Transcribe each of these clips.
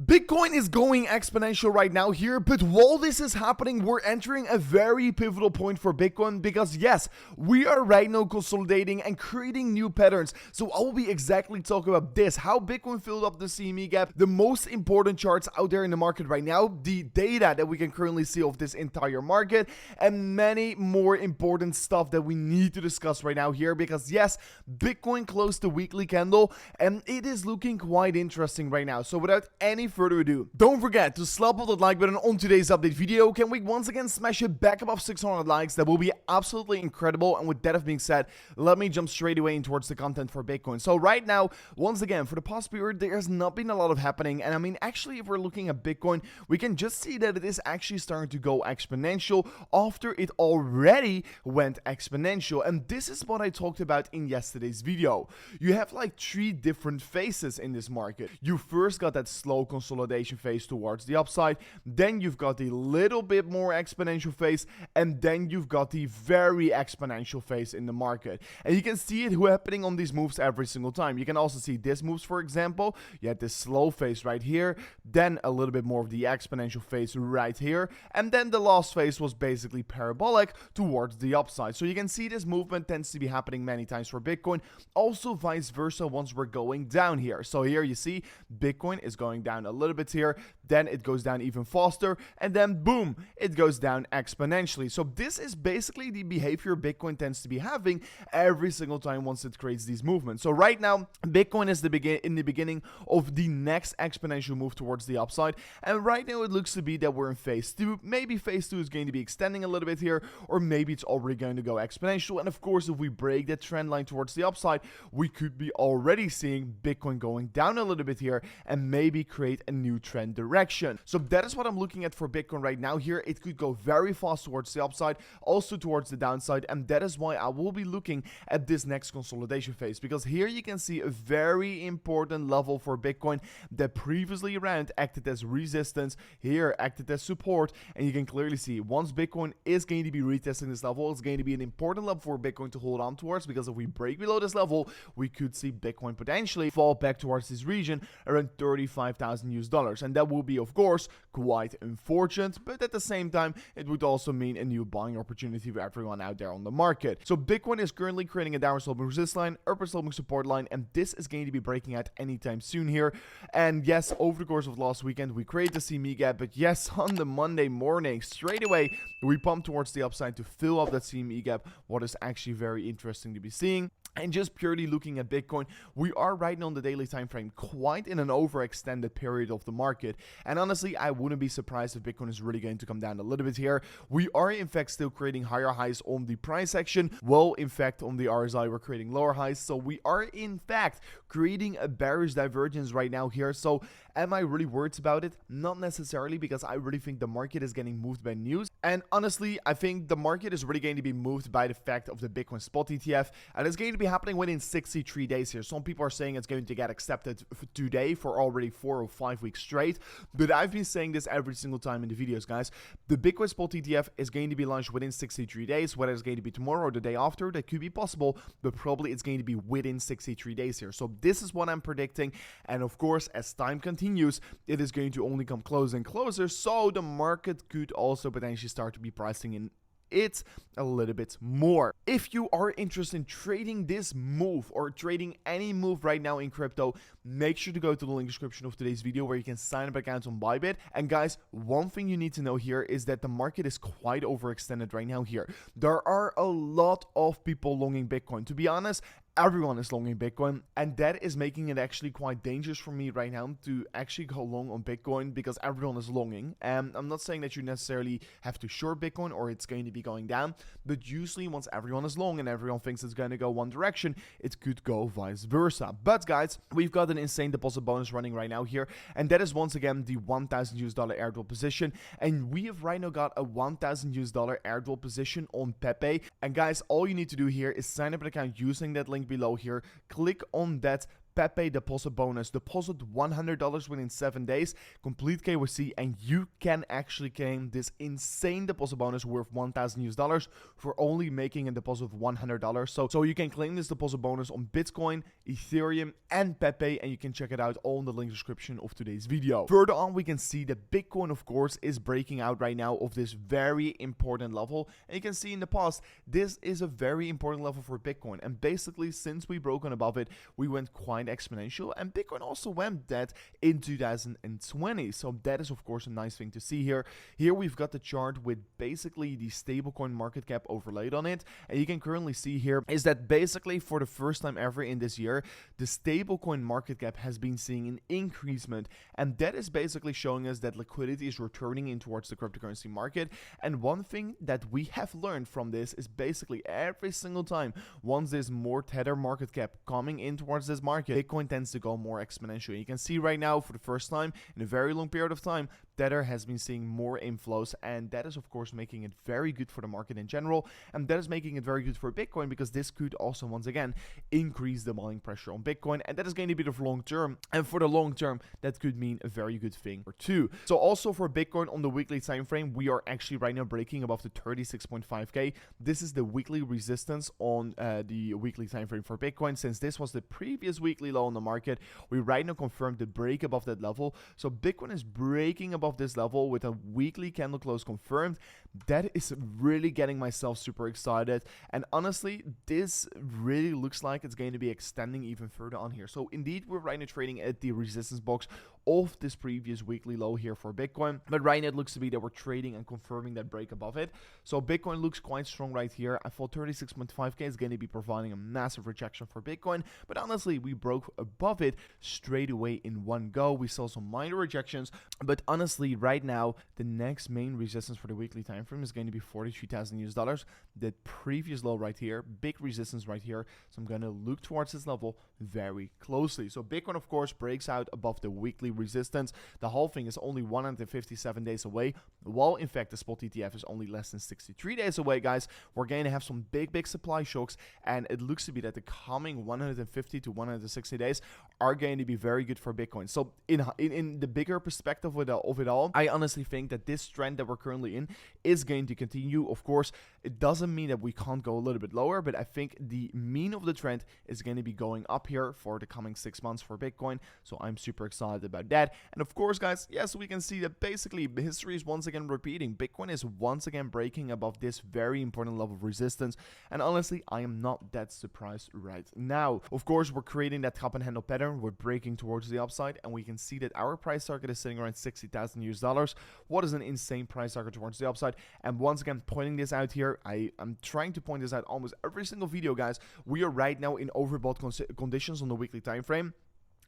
Bitcoin is going exponential right now here, but while this is happening, we're entering a very pivotal point for Bitcoin because yes, we are right now consolidating and creating new patterns. So I will be exactly talking about this, how Bitcoin filled up the CME gap, the most important charts out there in the market right now, the data that we can currently see of this entire market, and many more important stuff that we need to discuss right now here because yes, Bitcoin closed the weekly candle and it is looking quite interesting right now. So without any further ado, don't forget to slap on that like button on today's update video. Can we once again smash it back above 600 likes? That will be absolutely incredible. And with that being said, let me jump straight away in towards the content for Bitcoin. So right now, once again, for the past period, there has not been a lot of happening. And I mean, actually, if we're looking at Bitcoin, we can just see that it is actually starting to go exponential after it already went exponential. And this is what I talked about in yesterday's video. You have like three different phases in this market. You first got that slow consolidation phase towards the upside, then you've got the little bit more exponential phase, and then you've got the very exponential phase in the market. And you can see it happening on these moves every single time. You can also see this moves, for example. You had this slow phase right here, then a little bit more of the exponential phase right here, and then the last phase was basically parabolic towards the upside. So you can see this movement tends to be happening many times for Bitcoin, also vice versa once we're going down here. So here you see Bitcoin is going down a little bit here, then it goes down even faster, and then boom, it goes down exponentially. So this is basically the behavior Bitcoin tends to be having every single time once it creates these movements. So right now, Bitcoin is in the beginning of the next exponential move towards the upside, and right now it looks to be that we're in phase 2. Maybe phase 2 is going to be extending a little bit here, or maybe it's already going to go exponential. And of course, if we break that trend line towards the upside, we could be already seeing Bitcoin going down a little bit here and maybe create a new trend direction. So that is what I'm looking at for Bitcoin right now here. It could go very fast towards the upside, also towards the downside, and that is why I will be looking at this next consolidation phase, because here you can see a very important level for Bitcoin that previously around acted as resistance, here acted as support, and you can clearly see once Bitcoin is going to be retesting this level, it's going to be an important level for Bitcoin to hold on towards, because if we break below this level, we could see Bitcoin potentially fall back towards this region around $35,000, and that will be of course quite unfortunate, but at the same time it would also mean a new buying opportunity for everyone out there on the market. So Bitcoin is currently creating a downward sloping resistance line, upper sloping support line, and this is going to be breaking out anytime soon here. And yes, over the course of last weekend we created the CME gap, but yes, on the Monday morning straight away we pumped towards the upside to fill up that CME gap, what is actually very interesting to be seeing. And just purely looking at Bitcoin, we are right now on the daily time frame quite in an overextended period of the market. And honestly, I wouldn't be surprised if Bitcoin is really going to come down a little bit here. We are in fact still creating higher highs on the price action. Well, in fact, on the RSI, we're creating lower highs. So we are in fact creating a bearish divergence right now here. So am I really worried about it? Not necessarily, because I really think the market is getting moved by news. And honestly, I think the market is really going to be moved by the fact of the Bitcoin spot ETF. And it's going to be happening within 63 days here. Some people are saying it's going to get accepted today for already 4 or 5 weeks straight, but I've been saying this every single time in the videos, guys. The Bitcoin spot ETF is going to be launched within 63 days. Whether it's going to be tomorrow or the day after, that could be possible, but probably it's going to be within 63 days here. So this is what I'm predicting, and of course, as time continues, it is going to only come closer and closer, so the market could also potentially start to be pricing in it's a little bit more. If you are interested in trading this move or trading any move right now in crypto, make sure to go to the link description of today's video where you can sign up accounts on BYBIT. And guys, one thing you need to know here is that the market is quite overextended right now here. There are a lot of people longing Bitcoin. To be honest, everyone is longing Bitcoin, and that is making it actually quite dangerous for me right now to actually go long on Bitcoin, because everyone is longing. And I'm not saying that you necessarily have to short Bitcoin or it's going to be going down, but usually once everyone is long and everyone thinks it's going to go one direction, it could go vice versa. But guys, we've got an insane deposit bonus running right now here, and that is once again the $1,000 airdrop position, and we have right now got a $1,000 airdrop position on Pepe. And guys, all you need to do here is sign up an account using that link below here, click on that Pepe deposit bonus. Deposit $100 within 7 days, complete KYC, and you can actually claim this insane deposit bonus worth $1,000 for only making a deposit of $100. So you can claim this deposit bonus on Bitcoin, Ethereum, and Pepe, and you can check it out all in the link description of today's video. Further on, we can see that Bitcoin, of course, is breaking out right now of this very important level, and you can see in the past, this is a very important level for Bitcoin, and basically, since we broke on above it, we went quite exponential, and Bitcoin also went that in 2020. So that is of course a nice thing to see here. Here we've got the chart with basically the stablecoin market cap overlaid on it, and you can currently see here is that basically for the first time ever in this year, the stablecoin market cap has been seeing an increasement, and that is basically showing us that liquidity is returning in towards the cryptocurrency market. And one thing that we have learned from this is basically every single time once there's more tether market cap coming in towards this market, Bitcoin tends to go more exponential. You can see right now for the first time in a very long period of time, Tether has been seeing more inflows, and that is of course making it very good for the market in general, and that is making it very good for Bitcoin because this could also once again increase the buying pressure on Bitcoin, and that is going to be the long term, and for the long term that could mean a very good thing or two. So also for Bitcoin on the weekly time frame, we are actually right now breaking above the 36.5k. This is the weekly resistance on the weekly time frame for Bitcoin. Since this was the previous weekly low on the market, we right now confirmed the break above that level. So Bitcoin is breaking above this level with a weekly candle close confirmed. That is really getting myself super excited, and honestly this really looks like it's going to be extending even further on here. So indeed we're right now trading at the resistance box of this previous weekly low here for Bitcoin, but right now it looks to be that we're trading and confirming that break above it. So Bitcoin looks quite strong right here. I thought 36.5k is going to be providing a massive rejection for Bitcoin, but honestly we broke above it straight away in one go. We saw some minor rejections, but honestly right now the next main resistance for the weekly time frame is going to be $43,000. The previous low right here, big resistance right here, so I'm going to look towards this level very closely. So Bitcoin of course breaks out above the weekly resistance. The halving is only 157 days away, while in fact the spot ETF is only less than 63 days away, guys. We're going to have some big supply shocks, and it looks to be that the coming 150 to 160 days are going to be very good for Bitcoin. So in the bigger perspective of it all, I honestly think that this trend that we're currently in is going to continue. Of course, it doesn't mean that we can't go a little bit lower, but I think the mean of the trend is going to be going up here for the coming 6 months for Bitcoin. So I'm super excited about that. And of course, guys, yes, we can see that basically history is once again repeating. Bitcoin is once again breaking above this very important level of resistance, and honestly I am not that surprised right now. Of course, we're creating that cup and handle pattern. We're breaking towards the upside, and we can see that our price target is sitting around $60,000. What is an insane price target towards the upside? And once again, pointing this out here, I am trying to point this out almost every single video, guys. We are right now in overbought conditions on the weekly time frame.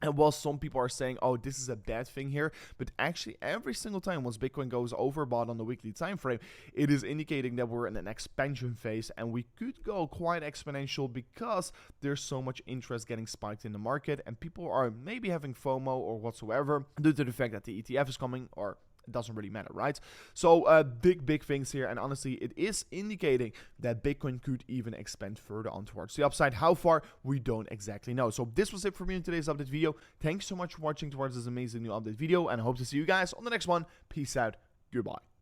And while some people are saying, oh, this is a bad thing here, but actually every single time once Bitcoin goes overbought on the weekly time frame, it is indicating that we're in an expansion phase, and we could go quite exponential because there's so much interest getting spiked in the market, and people are maybe having FOMO or whatsoever due to the fact that the ETF is coming, or it doesn't really matter, right? So big things here, and honestly it is indicating that Bitcoin could even expand further on towards the upside. How far, we don't exactly know. So this was it for me in today's update video. Thanks so much for watching towards this amazing new update video, and I hope to see you guys on the next one. Peace out, goodbye.